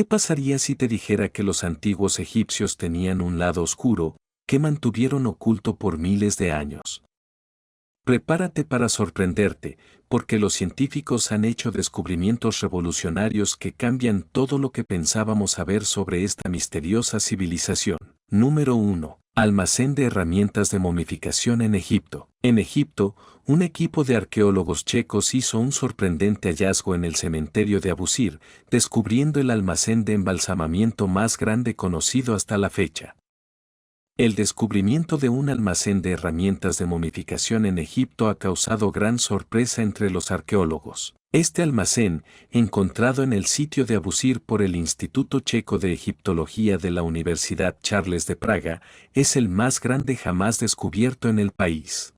¿Qué pasaría si te dijera que los antiguos egipcios tenían un lado oscuro, que mantuvieron oculto por miles de años? Prepárate para sorprenderte, porque los científicos han hecho descubrimientos revolucionarios que cambian todo lo que pensábamos saber sobre esta misteriosa civilización. Número 1. Almacén de herramientas de momificación en Egipto. En Egipto, un equipo de arqueólogos checos hizo un sorprendente hallazgo en el cementerio de Abusir, descubriendo el almacén de embalsamamiento más grande conocido hasta la fecha. El descubrimiento de un almacén de herramientas de momificación en Egipto ha causado gran sorpresa entre los arqueólogos. Este almacén, encontrado en el sitio de Abusir por el Instituto Checo de Egiptología de la Universidad Charles de Praga, es el más grande jamás descubierto en el país.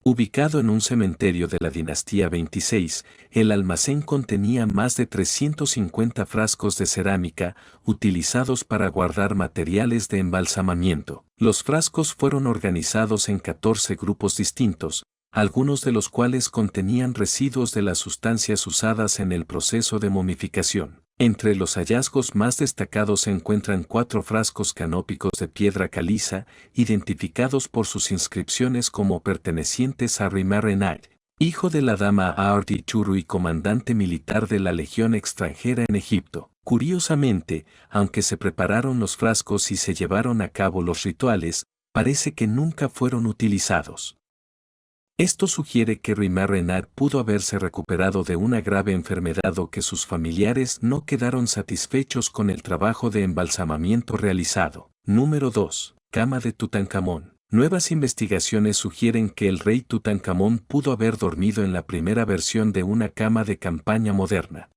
Ubicado en un cementerio de la dinastía 26, el almacén contenía más de 350 frascos de cerámica, utilizados para guardar materiales de embalsamamiento. Los frascos fueron organizados en 14 grupos distintos, algunos de los cuales contenían residuos de las sustancias usadas en el proceso de momificación. Entre los hallazgos más destacados se encuentran 4 frascos canópicos de piedra caliza, identificados por sus inscripciones como pertenecientes a Rimarenag, hijo de la dama Aarti Churu y comandante militar de la Legión extranjera en Egipto. Curiosamente, aunque se prepararon los frascos y se llevaron a cabo los rituales, parece que nunca fueron utilizados. Esto sugiere que Rimarenag pudo haberse recuperado de una grave enfermedad o que sus familiares no quedaron satisfechos con el trabajo de embalsamamiento realizado. Número 2. Cama de Tutankamón. Nuevas investigaciones sugieren que el rey Tutankamón pudo haber dormido en la primera versión de una cama de campaña moderna.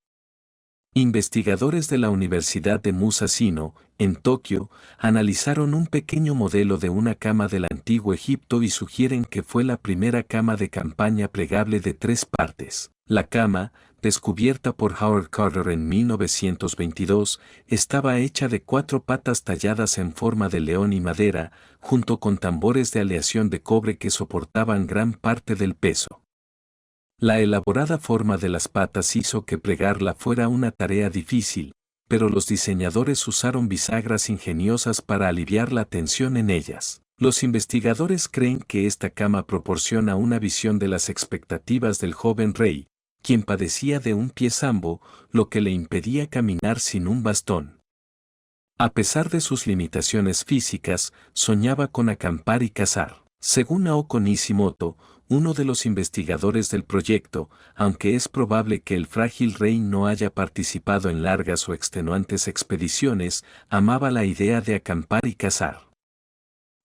Investigadores de la Universidad de Musashino, en Tokio, analizaron un pequeño modelo de una cama del antiguo Egipto y sugieren que fue la primera cama de campaña plegable de 3 partes. La cama, descubierta por Howard Carter en 1922, estaba hecha de 4 patas talladas en forma de león y madera, junto con tambores de aleación de cobre que soportaban gran parte del peso. La elaborada forma de las patas hizo que plegarla fuera una tarea difícil, pero los diseñadores usaron bisagras ingeniosas para aliviar la tensión en ellas. Los investigadores creen que esta cama proporciona una visión de las expectativas del joven rey, quien padecía de un pie zambo, lo que le impedía caminar sin un bastón. A pesar de sus limitaciones físicas, soñaba con acampar y cazar. Según Naoko Nishimoto, uno de los investigadores del proyecto, aunque es probable que el frágil rey no haya participado en largas o extenuantes expediciones, amaba la idea de acampar y cazar.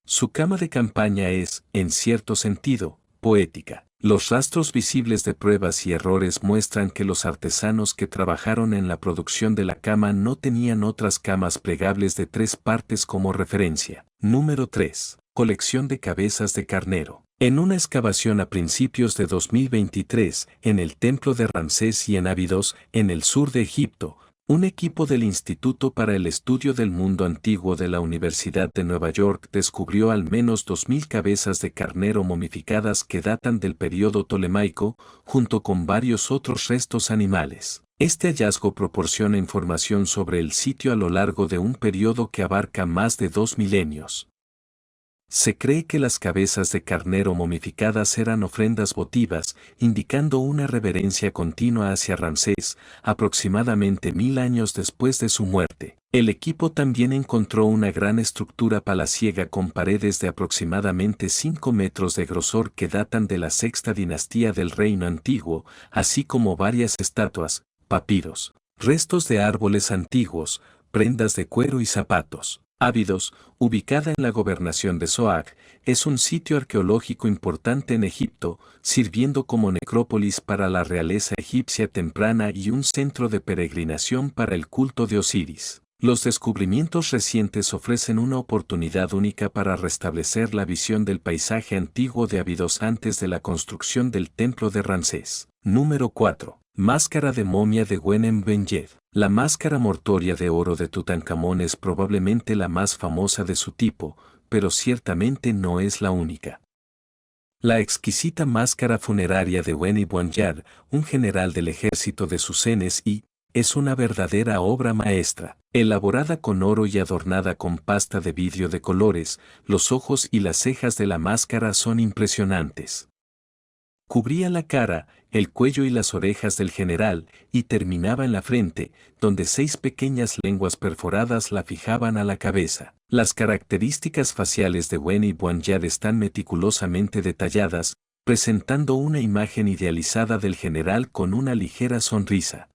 Su cama de campaña es, en cierto sentido, poética. Los rastros visibles de pruebas y errores muestran que los artesanos que trabajaron en la producción de la cama no tenían otras camas plegables de 3 partes como referencia. Número 3. Colección de cabezas de carnero. En una excavación a principios de 2023, en el templo de Ramsés y en Abidos, en el sur de Egipto, un equipo del Instituto para el Estudio del Mundo Antiguo de la Universidad de Nueva York descubrió al menos 2.000 cabezas de carnero momificadas que datan del período tolemaico, junto con varios otros restos animales. Este hallazgo proporciona información sobre el sitio a lo largo de un periodo que abarca más de 2 milenios. Se cree que las cabezas de carnero momificadas eran ofrendas votivas, indicando una reverencia continua hacia Ramsés, aproximadamente 1000 años después de su muerte. El equipo también encontró una gran estructura palaciega con paredes de aproximadamente 5 metros de grosor que datan de la sexta dinastía del Reino Antiguo, así como varias estatuas, papiros, restos de árboles antiguos, prendas de cuero y zapatos. Abidos, ubicada en la gobernación de Soag, es un sitio arqueológico importante en Egipto, sirviendo como necrópolis para la realeza egipcia temprana y un centro de peregrinación para el culto de Osiris. Los descubrimientos recientes ofrecen una oportunidad única para restablecer la visión del paisaje antiguo de Abidos antes de la construcción del templo de Ramsés. Número 4. Máscara de momia de Wenem Ben-Yed. La máscara mortuoria de oro de Tutankamón es probablemente la más famosa de su tipo, pero ciertamente no es la única. La exquisita máscara funeraria de Weni Ben-Yed, un general del ejército de Susenes y, es una verdadera obra maestra. Elaborada con oro y adornada con pasta de vidrio de colores, los ojos y las cejas de la máscara son impresionantes. Cubría la cara, el cuello y las orejas del general, y terminaba en la frente, donde 6 pequeñas lenguas perforadas la fijaban a la cabeza. Las características faciales de Wen y Buanyar están meticulosamente detalladas, presentando una imagen idealizada del general con una ligera sonrisa.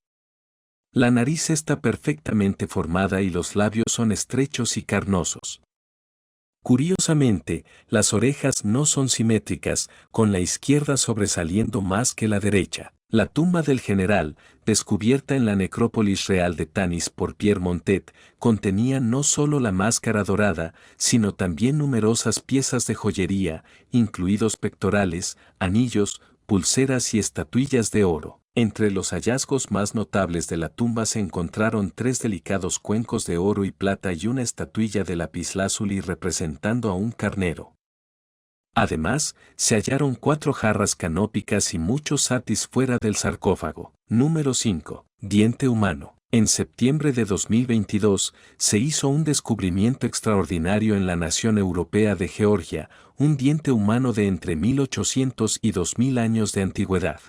La nariz está perfectamente formada y los labios son estrechos y carnosos. Curiosamente, las orejas no son simétricas, con la izquierda sobresaliendo más que la derecha. La tumba del general, descubierta en la necrópolis real de Tanis por Pierre Montet, contenía no solo la máscara dorada, sino también numerosas piezas de joyería, incluidos pectorales, anillos, pulseras y estatuillas de oro. Entre los hallazgos más notables de la tumba se encontraron 3 delicados cuencos de oro y plata y una estatuilla de lapislázuli representando a un carnero. Además, se hallaron 4 jarras canópicas y muchos satis fuera del sarcófago. Número 5. Diente humano. En septiembre de 2022, se hizo un descubrimiento extraordinario en la nación europea de Georgia, un diente humano de entre 1800 y 2000 años de antigüedad.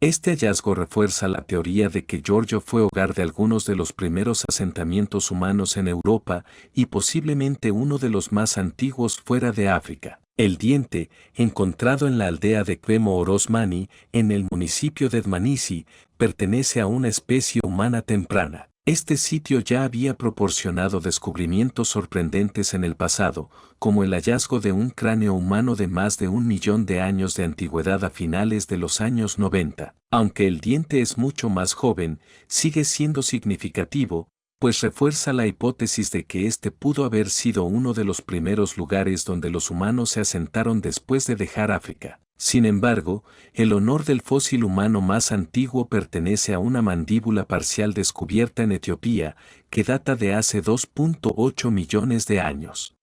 Este hallazgo refuerza la teoría de que Georgia fue hogar de algunos de los primeros asentamientos humanos en Europa y posiblemente uno de los más antiguos fuera de África. El diente, encontrado en la aldea de Kvemo Orosmani, en el municipio de Dmanisi, pertenece a una especie humana temprana. Este sitio ya había proporcionado descubrimientos sorprendentes en el pasado, como el hallazgo de un cráneo humano de más de 1 millón de años de antigüedad a finales de los años 90. Aunque el diente es mucho más joven, sigue siendo significativo, pues refuerza la hipótesis de que este pudo haber sido uno de los primeros lugares donde los humanos se asentaron después de dejar África. Sin embargo, el honor del fósil humano más antiguo pertenece a una mandíbula parcial descubierta en Etiopía, que data de hace 2.8 millones de años.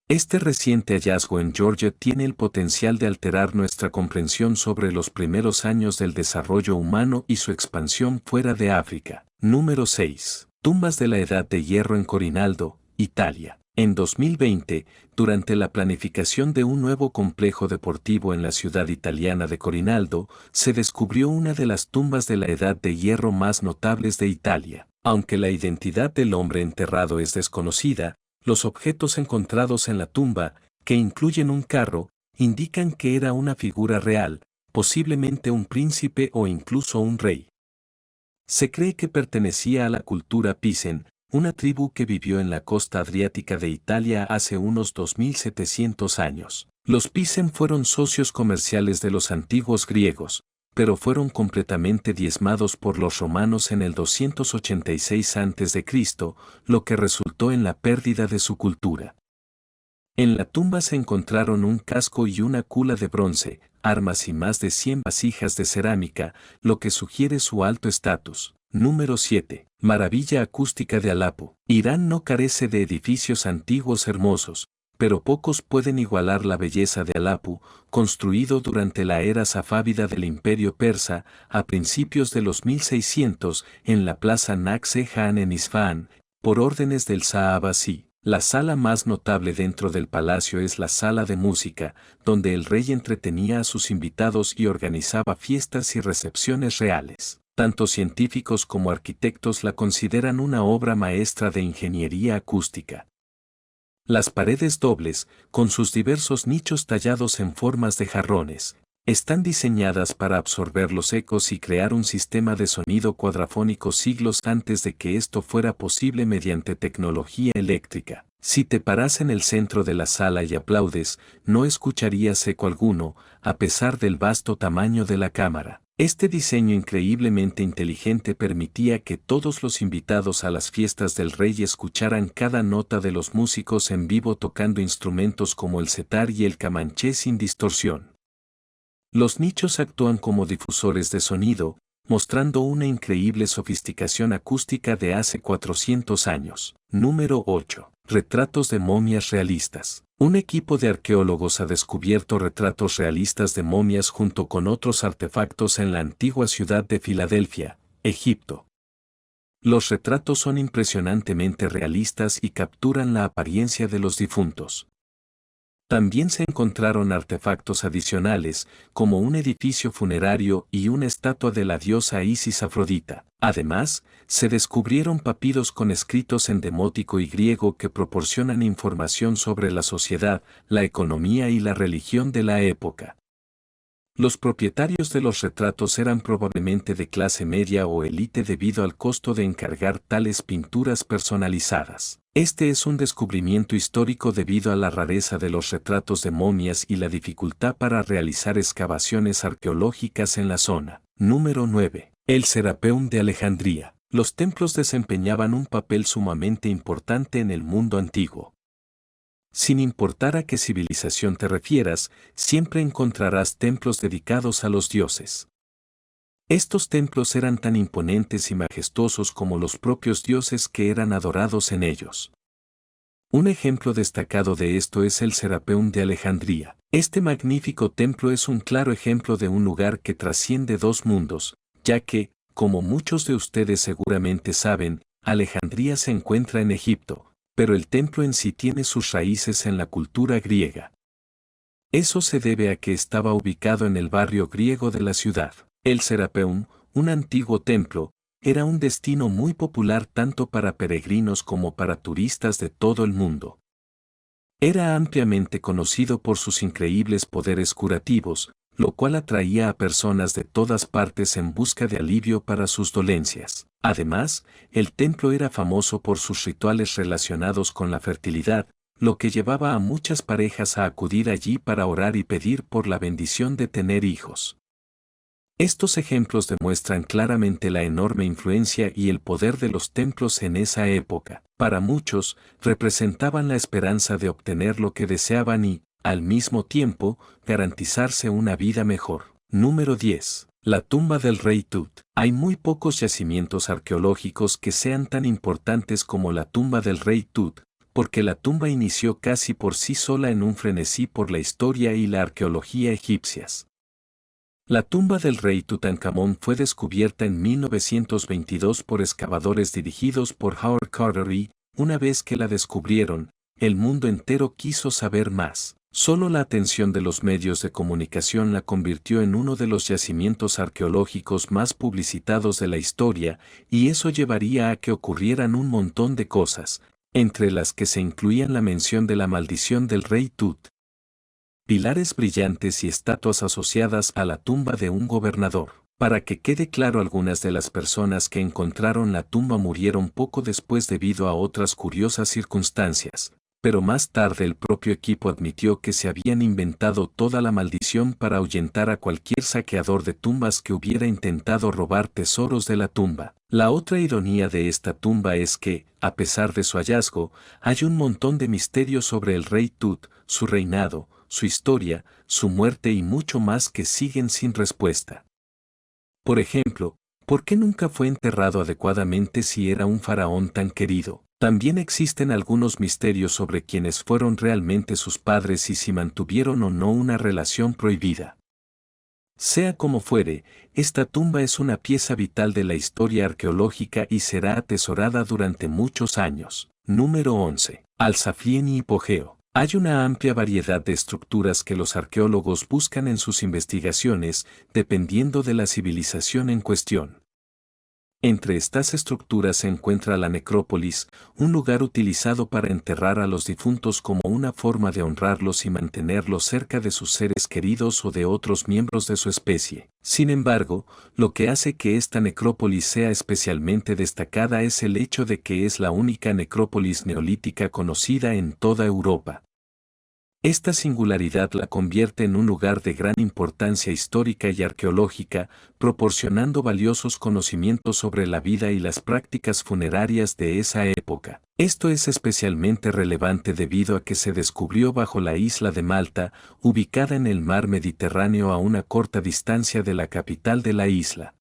Este reciente hallazgo en Georgia tiene el potencial de alterar nuestra comprensión sobre los primeros años del desarrollo humano y su expansión fuera de África. Número 6. Tumbas de la Edad de Hierro en Corinaldo, Italia. En 2020, durante la planificación de un nuevo complejo deportivo en la ciudad italiana de Corinaldo, se descubrió una de las tumbas de la Edad de Hierro más notables de Italia. Aunque la identidad del hombre enterrado es desconocida, los objetos encontrados en la tumba, que incluyen un carro, indican que era una figura real, posiblemente un príncipe o incluso un rey. Se cree que pertenecía a la cultura Pisen, una tribu que vivió en la costa adriática de Italia hace unos 2700 años. Los Pisen fueron socios comerciales de los antiguos griegos, pero fueron completamente diezmados por los romanos en el 286 a.C., lo que resultó en la pérdida de su cultura. En la tumba se encontraron un casco y una cula de bronce, armas y más de 100 vasijas de cerámica, lo que sugiere su alto estatus. Número 7. Maravilla acústica de Alapo. Irán no carece de edificios antiguos hermosos, pero pocos pueden igualar la belleza de Alapu, construido durante la era safávida del Imperio Persa, a principios de los 1600, en la plaza Naksh-e-Jahan en Isfahán, por órdenes del Shah Abbasí. La sala más notable dentro del palacio es la sala de música, donde el rey entretenía a sus invitados y organizaba fiestas y recepciones reales. Tanto científicos como arquitectos la consideran una obra maestra de ingeniería acústica. Las paredes dobles, con sus diversos nichos tallados en formas de jarrones, están diseñadas para absorber los ecos y crear un sistema de sonido cuadrafónico siglos antes de que esto fuera posible mediante tecnología eléctrica. Si te paras en el centro de la sala y aplaudes, no escucharías eco alguno, a pesar del vasto tamaño de la cámara. Este diseño increíblemente inteligente permitía que todos los invitados a las fiestas del rey escucharan cada nota de los músicos en vivo tocando instrumentos como el setar y el camanché sin distorsión. Los nichos actúan como difusores de sonido, mostrando una increíble sofisticación acústica de hace 400 años. Número 8. Retratos de momias realistas. Un equipo de arqueólogos ha descubierto retratos realistas de momias junto con otros artefactos en la antigua ciudad de Filadelfia, Egipto. Los retratos son impresionantemente realistas y capturan la apariencia de los difuntos. También se encontraron artefactos adicionales, como un edificio funerario y una estatua de la diosa Isis Afrodita. Además, se descubrieron papiros con escritos en demótico y griego que proporcionan información sobre la sociedad, la economía y la religión de la época. Los propietarios de los retratos eran probablemente de clase media o élite debido al costo de encargar tales pinturas personalizadas. Este es un descubrimiento histórico debido a la rareza de los retratos de momias y la dificultad para realizar excavaciones arqueológicas en la zona. Número 9. El Serapeum de Alejandría. Los templos desempeñaban un papel sumamente importante en el mundo antiguo. Sin importar a qué civilización te refieras, siempre encontrarás templos dedicados a los dioses. Estos templos eran tan imponentes y majestuosos como los propios dioses que eran adorados en ellos. Un ejemplo destacado de esto es el Serapeum de Alejandría. Este magnífico templo es un claro ejemplo de un lugar que trasciende dos mundos, ya que, como muchos de ustedes seguramente saben, Alejandría se encuentra en Egipto, pero el templo en sí tiene sus raíces en la cultura griega. Eso se debe a que estaba ubicado en el barrio griego de la ciudad. El Serapeum, un antiguo templo, era un destino muy popular tanto para peregrinos como para turistas de todo el mundo. Era ampliamente conocido por sus increíbles poderes curativos, lo cual atraía a personas de todas partes en busca de alivio para sus dolencias. Además, el templo era famoso por sus rituales relacionados con la fertilidad, lo que llevaba a muchas parejas a acudir allí para orar y pedir por la bendición de tener hijos. Estos ejemplos demuestran claramente la enorme influencia y el poder de los templos en esa época. Para muchos, representaban la esperanza de obtener lo que deseaban y, al mismo tiempo, garantizarse una vida mejor. Número 10. La tumba del rey Tut. Hay muy pocos yacimientos arqueológicos que sean tan importantes como la tumba del rey Tut, porque la tumba inició casi por sí sola en un frenesí por la historia y la arqueología egipcias. La tumba del rey Tutankamón fue descubierta en 1922 por excavadores dirigidos por Howard Carter y, una vez que la descubrieron, el mundo entero quiso saber más. Solo la atención de los medios de comunicación la convirtió en uno de los yacimientos arqueológicos más publicitados de la historia, y eso llevaría a que ocurrieran un montón de cosas, entre las que se incluían la mención de la maldición del rey Tut, pilares brillantes y estatuas asociadas a la tumba de un gobernador. Para que quede claro, algunas de las personas que encontraron la tumba murieron poco después debido a otras curiosas circunstancias, pero más tarde el propio equipo admitió que se habían inventado toda la maldición para ahuyentar a cualquier saqueador de tumbas que hubiera intentado robar tesoros de la tumba. La otra ironía de esta tumba es que, a pesar de su hallazgo, hay un montón de misterios sobre el rey Tut, su reinado, su historia, su muerte y mucho más que siguen sin respuesta. Por ejemplo, ¿por qué nunca fue enterrado adecuadamente si era un faraón tan querido? También existen algunos misterios sobre quiénes fueron realmente sus padres y si mantuvieron o no una relación prohibida. Sea como fuere, esta tumba es una pieza vital de la historia arqueológica y será atesorada durante muchos años. Número 11. Al-Saflieni y Hipogeo. Hay una amplia variedad de estructuras que los arqueólogos buscan en sus investigaciones, dependiendo de la civilización en cuestión. Entre estas estructuras se encuentra la necrópolis, un lugar utilizado para enterrar a los difuntos como una forma de honrarlos y mantenerlos cerca de sus seres queridos o de otros miembros de su especie. Sin embargo, lo que hace que esta necrópolis sea especialmente destacada es el hecho de que es la única necrópolis neolítica conocida en toda Europa. Esta singularidad la convierte en un lugar de gran importancia histórica y arqueológica, proporcionando valiosos conocimientos sobre la vida y las prácticas funerarias de esa época. Esto es especialmente relevante debido a que se descubrió bajo la isla de Malta, ubicada en el mar Mediterráneo a una corta distancia de la capital de la isla.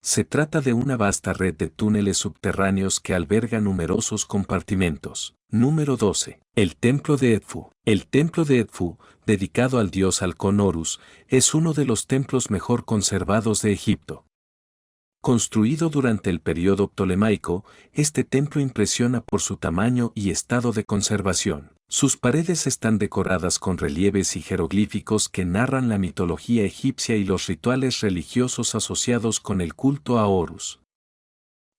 Se trata de una vasta red de túneles subterráneos que alberga numerosos compartimentos. Número 12. El Templo de Edfu. El Templo de Edfu, dedicado al dios Halcón Horus, es uno de los templos mejor conservados de Egipto. Construido durante el periodo ptolemaico, este templo impresiona por su tamaño y estado de conservación. Sus paredes están decoradas con relieves y jeroglíficos que narran la mitología egipcia y los rituales religiosos asociados con el culto a Horus.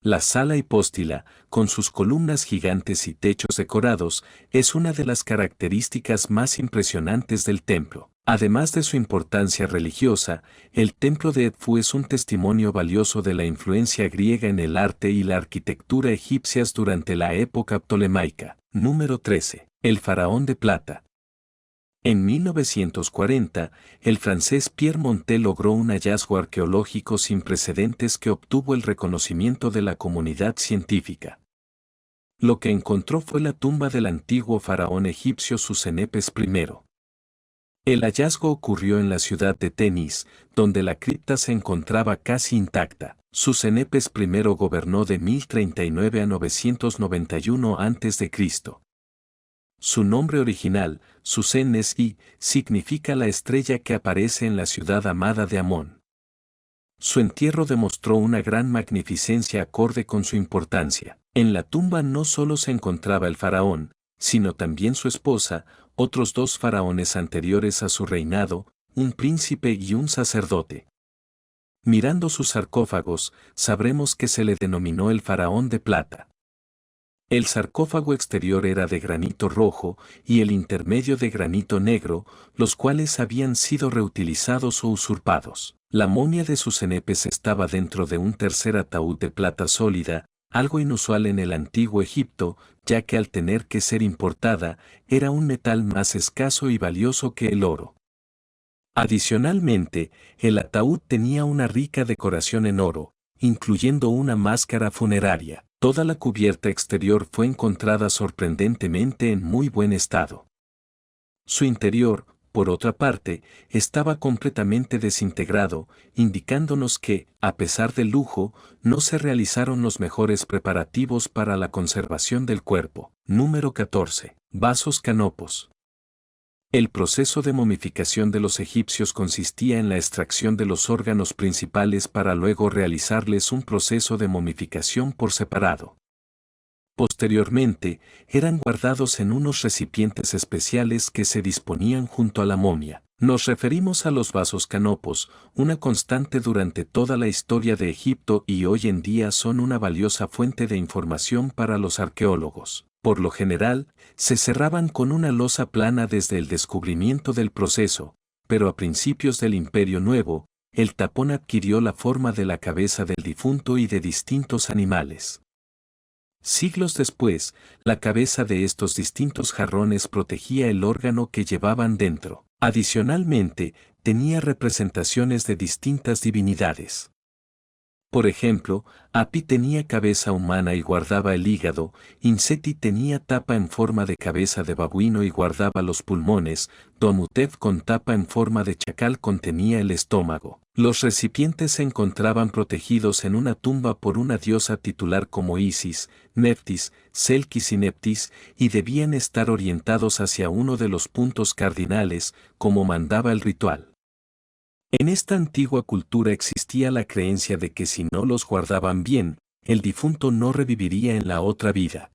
La sala hipóstila, con sus columnas gigantes y techos decorados, es una de las características más impresionantes del templo. Además de su importancia religiosa, el templo de Edfu es un testimonio valioso de la influencia griega en el arte y la arquitectura egipcias durante la época ptolemaica. Número 13. El faraón de plata. En 1940, el francés Pierre Montel logró un hallazgo arqueológico sin precedentes que obtuvo el reconocimiento de la comunidad científica. Lo que encontró fue la tumba del antiguo faraón egipcio Susenepes I. El hallazgo ocurrió en la ciudad de Tenis, donde la cripta se encontraba casi intacta. Susenepes I gobernó de 1039 a 991 a.C. Su nombre original, Susen-Es-I, significa la estrella que aparece en la ciudad amada de Amón. Su entierro demostró una gran magnificencia acorde con su importancia. En la tumba no solo se encontraba el faraón, sino también su esposa, otros 2 faraones anteriores a su reinado, un príncipe y un sacerdote. Mirando sus sarcófagos, sabremos que se le denominó el faraón de plata. El sarcófago exterior era de granito rojo y el intermedio de granito negro, los cuales habían sido reutilizados o usurpados. La momia de Susenepes estaba dentro de un tercer ataúd de plata sólida, algo inusual en el antiguo Egipto, ya que al tener que ser importada, era un metal más escaso y valioso que el oro. Adicionalmente, el ataúd tenía una rica decoración en oro, incluyendo una máscara funeraria. Toda la cubierta exterior fue encontrada sorprendentemente en muy buen estado. Su interior, por otra parte, estaba completamente desintegrado, indicándonos que, a pesar del lujo, no se realizaron los mejores preparativos para la conservación del cuerpo. Número 14. Vasos canopos. El proceso de momificación de los egipcios consistía en la extracción de los órganos principales para luego realizarles un proceso de momificación por separado. Posteriormente, eran guardados en unos recipientes especiales que se disponían junto a la momia. Nos referimos a los vasos canopos, una constante durante toda la historia de Egipto y hoy en día son una valiosa fuente de información para los arqueólogos. Por lo general, se cerraban con una losa plana desde el descubrimiento del proceso, pero a principios del Imperio Nuevo, el tapón adquirió la forma de la cabeza del difunto y de distintos animales. Siglos después, la cabeza de estos distintos jarrones protegía el órgano que llevaban dentro. Adicionalmente, tenía representaciones de distintas divinidades. Por ejemplo, Api tenía cabeza humana y guardaba el hígado, Inseti tenía tapa en forma de cabeza de babuino y guardaba los pulmones, Domutev con tapa en forma de chacal contenía el estómago. Los recipientes se encontraban protegidos en una tumba por una diosa titular como Isis, Neftis, Selkis y Neptis, y debían estar orientados hacia uno de los puntos cardinales, como mandaba el ritual. En esta antigua cultura existía la creencia de que si no los guardaban bien, el difunto no reviviría en la otra vida.